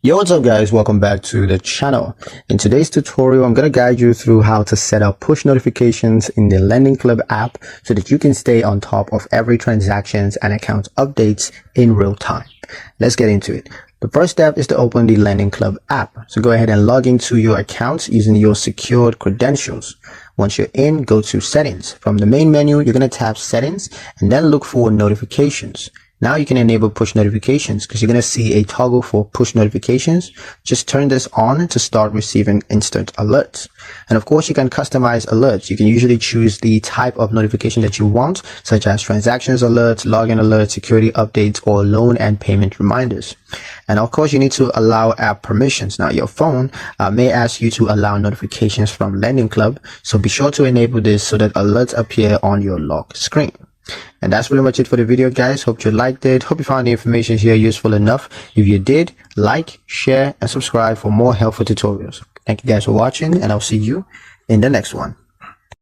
Yo, what's up guys, welcome back to the channel. In today's tutorial, I'm going to guide you through how to set up push notifications in the Lendingclub app so that you can stay on top of every transactions and account updates in real time. Let's get into it. The first step is to open the Lendingclub app. So go ahead and log into your account using your secured credentials. Once you're in, go to settings. From the main menu, you're going to tap settings and then look for notifications. Now you can enable push notifications because you're going to see a toggle for push notifications. Just turn this on to start receiving instant alerts. And of course, you can customize alerts. You can usually choose the type of notification that you want, such as transactions alerts, login alerts, security updates, or loan and payment reminders. And of course, you need to allow app permissions. Now, your phone may ask you to allow notifications from Lendingclub. So be sure to enable this so that alerts appear on your lock screen. And that's pretty much it for the video, guys. Hope you liked it. Hope you found the information here useful enough. If you did, like, share, and subscribe for more helpful tutorials. Thank you guys for watching, and I'll see you in the next one.